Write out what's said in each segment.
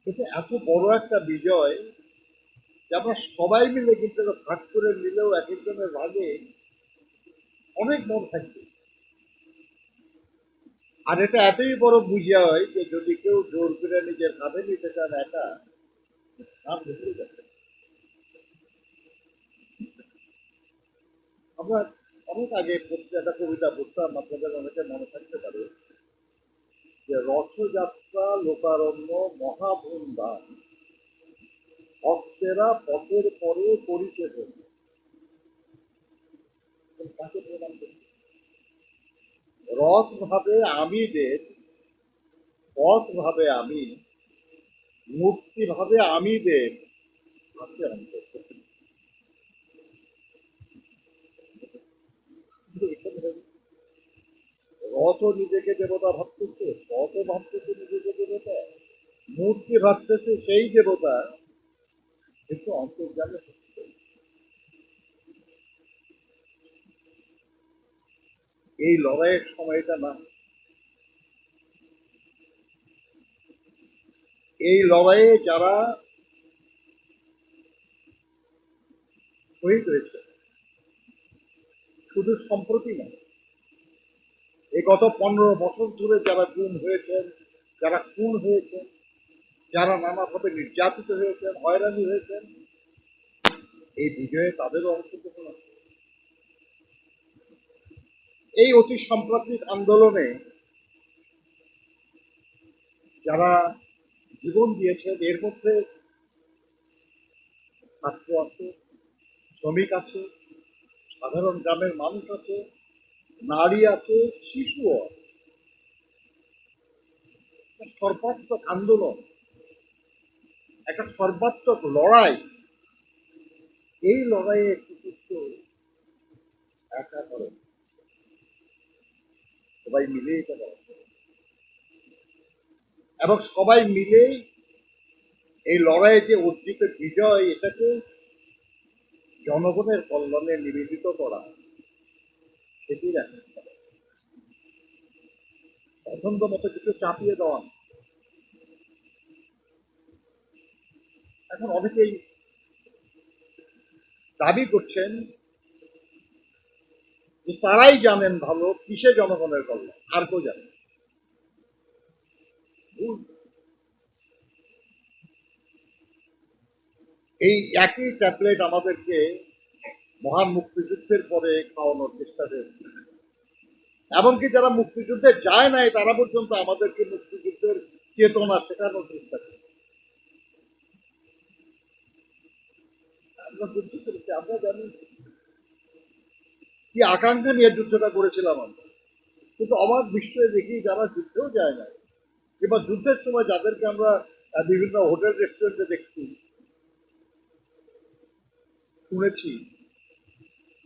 এটা এত বড় একটা বিজয় যে আমরা সবাই মিলে কিন্তু ভাগ করে নিলেও এক একজনের ভাগে অনেক মন থাকবে। আর এটা এতই বড় বিজয় যে যদি কেউ জোর করে নিজের কাঁধে নিতে চান একা, কাঁধ ভেতরে যাবে। আমরা অনেক আগে একটা কবিতা পড়তাম, আপনাদের অনেকে মনে থাকতে পারে, যে রথযাত্রা লোকারণ্য মহাবৃন্দান ভক্তেরা পথের পরে করিতে হবে। তাকে প্রদান করতে রথ ভাবে আমি দেব, পথ ভাবে আমি, মূর্তি ভাবে আমি দেব, আছে অন্তর। রথও নিজেকে দেবতা ভাবতেছে, পথও ভাবতেছে নিজেকে দেবতা, মূর্তি ভাবতেছে সেই দেবতা, কিন্তু অন্তর্জালে এই লড়াইয়ের সময়টা না। এই লড়াইয়ে যারা শহীদ হয়েছে শুধু সম্প্রতি নয়, এই গত 15 বছর ধরে যারা গুম হয়েছেন, যারা খুন হয়েছেন, যারা নানাভাবে নির্যাতিত হয়েছেন, হয়রানি হয়েছেন, এই বিজয়ে তাদেরও অংশগ্রহণ আছে। এই অতি সাম্প্রতিক আন্দোলনে যারা জীবন দিয়েছেন এর মধ্যে ছাত্র আছে, শ্রমিক আছে, সাধারণ গ্রামের মানুষ আছে, নারী আছে, শিশুও আছে। সর্বাত্মক আন্দোলন, একটা সর্বাত্মক লড়াই। এই লড়াইয়ে কিছু একা করে, সবাই মিলে এটা করে, এবং সবাই মিলে এই লড়াইয়ে যে অর্জিত বিজয়, এটাকে জনগণের কল্যাণে নিবেদিত করা, সেটির একটা পছন্দ মতো কিছু চাপিয়ে দেওয়া। এখন অনেকেই দাবি করছেন যে তারাই জানেন ভালো কিসে জনগণের কল্যাণ, আর কেউ জানে। এই একই ট্যাবলেট আমাদেরকে মহান মুক্তিযুদ্ধের পরে খাওয়ানোর চেষ্টা হয়েছে। এমনকি যারা মুক্তিযুদ্ধে যায় নাই তারা পর্যন্ত আমাদেরকে মুক্তিযুদ্ধের চেতনা শেখানোর চেষ্টা করে। আমরা যুদ্ধ করেছি, আমরা জানি কি আকাঙ্ক্ষা নিয়ে যুদ্ধটা করেছিলাম আমরা। কিন্তু অবাক বিস্ময়ে দেখি যারা যুদ্ধেও যায় না, কিংবা যুদ্ধের সময় যাদেরকে আমরা বিভিন্ন হোটেল রেস্টুরেন্টে দেখছি, শুনেছি,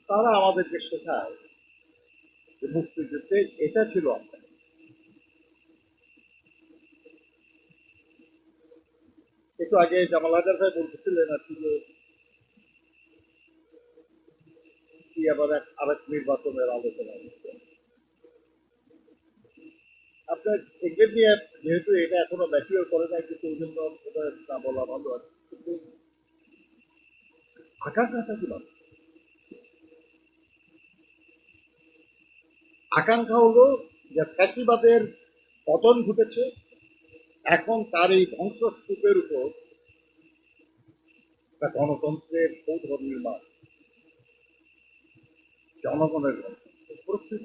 তারা আমাদেরকে শেখায় যে মুক্তিযুদ্ধে এটা ছিল আমরা। একটু আগে জামাল হায়দার ভাই বলতেছিলেন আর কি, যে কি আবার আরেক নির্বাচনের আলোচনা হচ্ছে। আপনার একে নিয়ে যেহেতু এটা এখনো ম্যাচিওর করে নাই, কিন্তু ওই জন্য এটা না বলা ভালো আছে। কিন্তু আকাঙ্ক্ষাটা কি ভালো? আকাঙ্ক্ষা হলো যে ফ্যাসিবাদের পতন ঘটেছে, এখন তার এই ধ্বংসস্তূপের উপর একটা গণতন্ত্রের সৌধ নির্মাণ, জনগণের প্রকৃত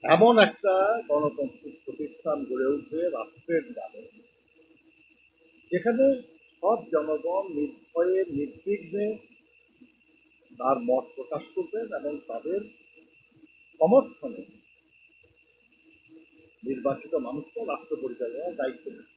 এমন একটা গণতান্ত্রিক প্রতিষ্ঠান গড়ে উঠবে রাষ্ট্রের নামে, যেখানে সব জনগণ নির্ভয়ে নির্বিঘ্নে তার মত প্রকাশ করবেন এবং তাদের সমর্থনে নির্বাচিত মানুষকে রাষ্ট্র পরিচালনার দায়িত্ব নেবেন।